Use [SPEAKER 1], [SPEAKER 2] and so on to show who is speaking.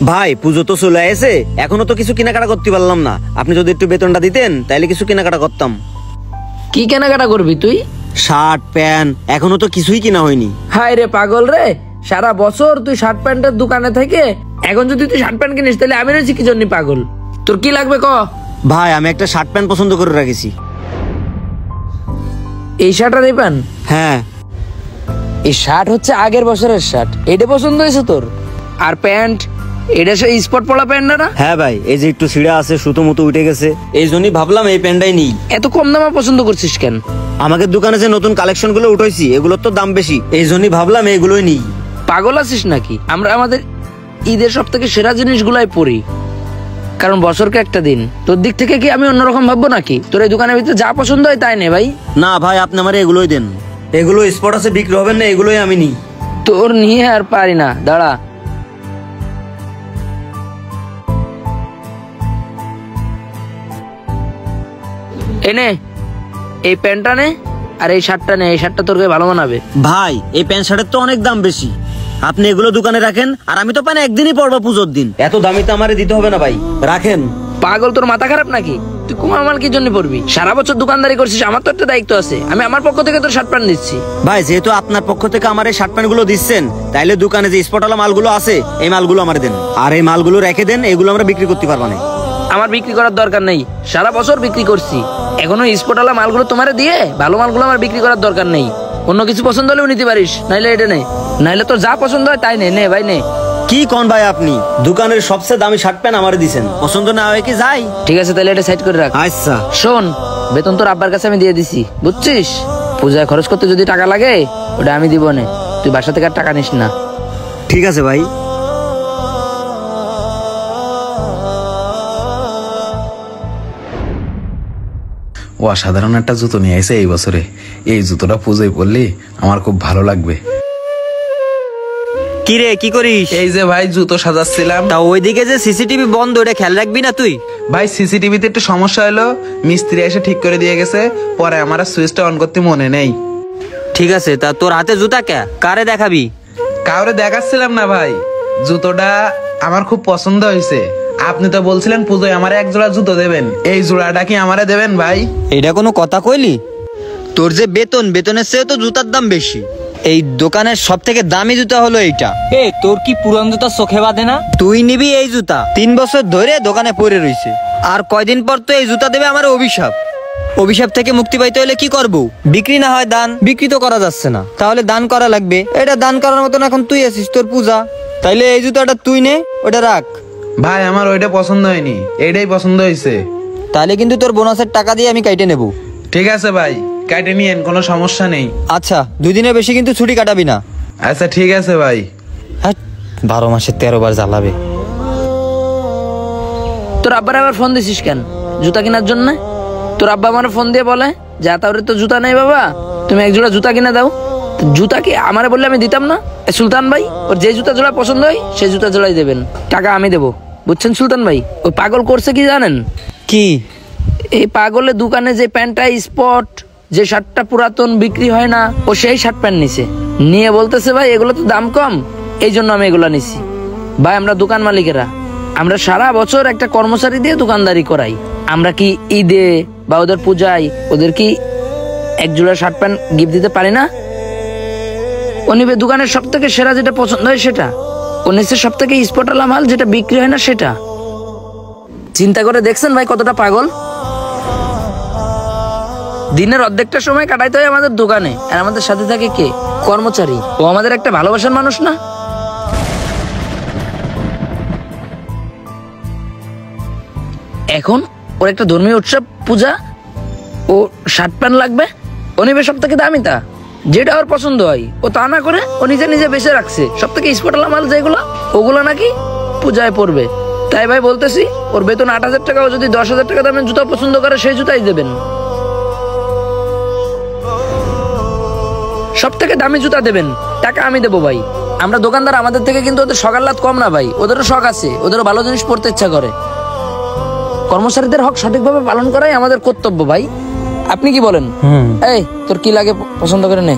[SPEAKER 1] ভাই পুজো তো চলে এসে, এখনো তো কিছু কেনাকাটা করতে পারলাম না। আপনি যদি একটু বেতনটা দিতেন তাহলে কিছু কেনাকাটা করতাম।
[SPEAKER 2] কি কেনাকাটা করবি তুই?
[SPEAKER 1] শার্ট প্যান্ট, এখনো তো কিছুই কিনা হয়নি।
[SPEAKER 2] হাই রে পাগল রে, সারা বছর তুই শার্ট প্যান্টের দোকানে থেকে এখন যদি তুই শার্ট প্যান্ট কিনিস তাহলে আমি রয়েছি কি জন্য পাগল? তোর কি লাগবে ক?
[SPEAKER 1] ভাই আমি একটা শার্ট প্যান্ট পছন্দ করে রাখেছি।
[SPEAKER 2] এই শার্ট আর এই প্যান্ট?
[SPEAKER 1] হ্যাঁ।
[SPEAKER 2] এই শার্ট হচ্ছে আগের বছরের শার্ট, এটা পছন্দ হয়েছে তোর? আর প্যান্ট এটা সে স্পট পলা প্যান্ট না?
[SPEAKER 1] হ্যাঁ ভাই, এই যে একটু ছিঁড়া আছে, সুতো মতো উঠে গেছে, এই জন্যই ভাবলাম এই প্যান্টটাই নিই।
[SPEAKER 2] এত কম দামে পছন্দ করছিস কেন?
[SPEAKER 1] আমাদের দোকানে যে নতুন কালেকশন গুলো উঠেছি এগুলোর তো দাম বেশি, এই জন্যই ভাবলাম এইগুলোই নিই।
[SPEAKER 2] পাগল আছিস নাকি? আমরা আমাদের ঈদের সব থেকে সেরা জিনিসগুলাই পরি, কারণ বছরকে একটা দিন। তোর দিক থেকে কি আমি অন্যরকম ভাববো নাকি? তোর এই দোকানের ভিতরে যা পছন্দ হয় তাই নে ভাই।
[SPEAKER 1] না ভাই, আপনি আমার এগুলোই দেন। এগুলো স্পট আছে বিক্রি হবেন না, এগুলোই আমি নিই।
[SPEAKER 2] তোর নিয়ে আর পারি না, দাঁড়া। এনে এই প্যান্টটা নে আর এই শার্টটা নে, এই শার্টটা তোর ভালো মানাবে।
[SPEAKER 1] ভাই এই প্যান্ট শার্টের তো অনেক দাম বেশি, আপনি এগুলো দোকানে রাখেন। আর আমি তো প্যান্ট একদিনই পরবো পুজোর দিন, এত দামি তো আমারে দিতে হবে না ভাই, রাখেন।
[SPEAKER 2] পাগল, তোর মাথা খারাপ নাকি? তুই কুমার মাল কি জন্য পড়বি? সারা বছর দোকানদারি করছিস, আমার তো একটা দায়িত্ব আছে, আমি আমার পক্ষ থেকে তোর শার্ট প্যান্ট দিচ্ছি।
[SPEAKER 1] ভাই যেহেতু আপনার পক্ষ থেকে আমার এই শার্ট প্যান্ট গুলো দিচ্ছেন, তাইলে দোকানে যে স্পটওয়ালা মালগুলো আছে এই মালগুলো আমার দেন, আর এই মালগুলো রেখে দেন, এগুলো আমরা বিক্রি করতে পারবো না।
[SPEAKER 2] আমার বিক্রি করার দরকার নেই, সারা বছর বিক্রি করছি, এখনো স্পটওয়ালা মালগুলো তোমারে দিয়ে ভালো মালগুলো আমার বিক্রি করার দরকার নেই। অন্য কিছু পছন্দ হলেও নিতে পারিস, নাইলে এটা নে, নাইলে তোর যা পছন্দ হয় তাই নে। নে ভাই নে।
[SPEAKER 1] কি কোন ভাই, আপনি দোকানের সবচেয়ে দামি শার্ট প্যান্ট আমারে দিছেন, পছন্দ না হয় কি যাই।
[SPEAKER 2] ঠিক আছে তাহলে এটা সাইড করে রাখ।
[SPEAKER 1] আচ্ছা
[SPEAKER 2] শোন, বেতন তোর আব্বার কাছে আমি দিয়ে দিছি, বুঝছিস? পূজায় খরচ করতে যদি টাকা লাগে ওটা আমি দিব না, তুই বাসা থেকে আর টাকা নিস না।
[SPEAKER 1] ঠিক আছে ভাই।
[SPEAKER 3] অসাধারণ একটা জুতো নিয়ে এসে এই বছরে, এই জুতোটা পুজোয় পরলে আমার খুব ভালো লাগবে।
[SPEAKER 1] কি রে, কি করিস?
[SPEAKER 3] এই যে ভাই জুতো সাজাচ্ছিলাম।
[SPEAKER 1] তা ওইদিকে যে সিসিটিভি বন্ধ, ওটা খেয়াল রাখবি না তুই?
[SPEAKER 3] ভাই সিসিটিভিতে একটু সমস্যা হলো, মিস্ত্রি এসে ঠিক করে দিয়ে গেছে, পরে আমার সুইচটা অন করতে মনে নেই।
[SPEAKER 1] ঠিক আছে, তা তোর হাতে জুতা কারে দেখাবি?
[SPEAKER 3] কাউরে দেখাচ্ছিলাম না ভাই, জুতোটা আমার খুব পছন্দ হয়েছে। আপনি তো বলছিলেন পুজোয় আমার এক জোড়া জুতো দেবেন, এই জোড়াটা কি আমারে দেবেন ভাই?
[SPEAKER 1] এটা কোনো কথা কইলি? তোর যে বেতনের চেয়ে তো জুতার দাম বেশি। এই দোকানের সব থেকে দামি জুতা হলো এইটা। তোর কি পুরান জুতা চোখে বাঁধে না? তুই নিবি এই জুতা, 3 বছর ধরে দোকানে পড়ে রইছে, আর কয়দিন পর তো এই জুতা দেবে আমার অভিশাপ। অভিশাপ থেকে মুক্তি পাইতে হলে কি করব? বিক্রি না হয় দান, বিক্রি তো করা যাচ্ছে না, তাহলে দান করা লাগবে। এটা দান করার মতন এখন তুই আছিস, তোর পূজা, তাইলে এই জুতাটা তুই নে, ওটা রাখ।
[SPEAKER 3] ভাই আমার ওইটা পছন্দ হয়নি, এইটাই পছন্দ হয়েছে।
[SPEAKER 1] তাহলে কিন্তু তোর বোনাসের টাকা দিয়ে আমি কাইটে নেব।
[SPEAKER 3] ঠিক আছে ভাই, কাটে নিয়েন, কোনো সমস্যা নেই।
[SPEAKER 1] আচ্ছা, 2 দিনের বেশি কিন্তু ছুটি কাটাবি না।
[SPEAKER 3] আচ্ছা ঠিক আছে ভাই।
[SPEAKER 1] 12 মাসে 13 বার জ্বালাবে।
[SPEAKER 2] তোর আব্বার আবার ফোন দিছিস কেন জুতা কেনার জন্য? তোর আব্বা আমার ফোন দিয়ে বলে যা তাহলে তো জুতা নেই বাবা, তুমি এক জোড়া জুতা কিনে দাও। জুতা কি আমারে বললে আমি দিতাম না? সুলতান ভাই ওর যে জুতা জোড়া পছন্দ হয় সেই জুতা জোড়াই দেবেন, টাকা আমি দেবো, বুঝছেন সুলতান ভাই? ওই পাগল করছে কি জানেন?
[SPEAKER 1] কি?
[SPEAKER 2] এই পাগলের দোকানে যে প্যান্টটা স্পট, যে শার্টটা পুরাতন বিক্রি হয় না, ও সেই শার্ট প্যান্ট নিছে, নিয়ে বলতেছে ভাই এগুলো তো দাম কম, এই জন্য আমি এগুলো নিছি। ভাই আমরা দোকান মালিকেরা, আমরা সারা বছর একটা কর্মচারী দিয়ে দোকানদারি করাই, আমরা কি ঈদে বা ওদের পূজায় ওদের কি এক জোড়া শার্ট প্যান্ট গিফট দিতে পারি না? ও নিবে দোকানের সব থেকে সেরা যেটা পছন্দ হয় সেটা, ও নিচ্ছে সব থেকে স্পটালা মাল যেটা বিক্রি হয় না সেটা। চিন্তা করে দেখছেন ভাই কতটা পাগল? দিনের অর্ধেকটা সময় কাটাইতে হয় আমাদের দোকানে, আর আমাদের সাথে থাকে কে? কর্মচারী। ও আমাদের একটা ভালোবাসার মানুষ না? এখন ওর একটা ধর্মীয় উৎসব পূজা, ও শার্ট প্যান্ট লাগবে, ও নিবে সব থেকে দামিটা যেটা ওর পছন্দ হয়, ও তা না করে ও নিজে নিজে বেঁচে রাখছে সব থেকে স্পটালা মাল যেগুলো, ওগুলো নাকি পূজায় পড়বে। তাই ভাই বলতেছি ওর বেতন 8,000 টাকা, ও যদি 10,000 টাকা দামের জুতা পছন্দ করে সেই জুতাই দেবেন, সব থেকে দামি জুতা দেবেন, টাকা আমি দেবো ভাই। আমরা দোকানদার, আমাদের থেকে কিন্তু ওদের শখ আহ্লাদ কম না ভাই, ওদেরও শখ আছে, ওদেরও ভালো জিনিস পড়তে ইচ্ছা করে। কর্মচারীদের হক সঠিকভাবে পালন করাই আমাদের কর্তব্য ভাই, আপনি কি বলেন? এই তোর কি লাগে পছন্দ করে নে।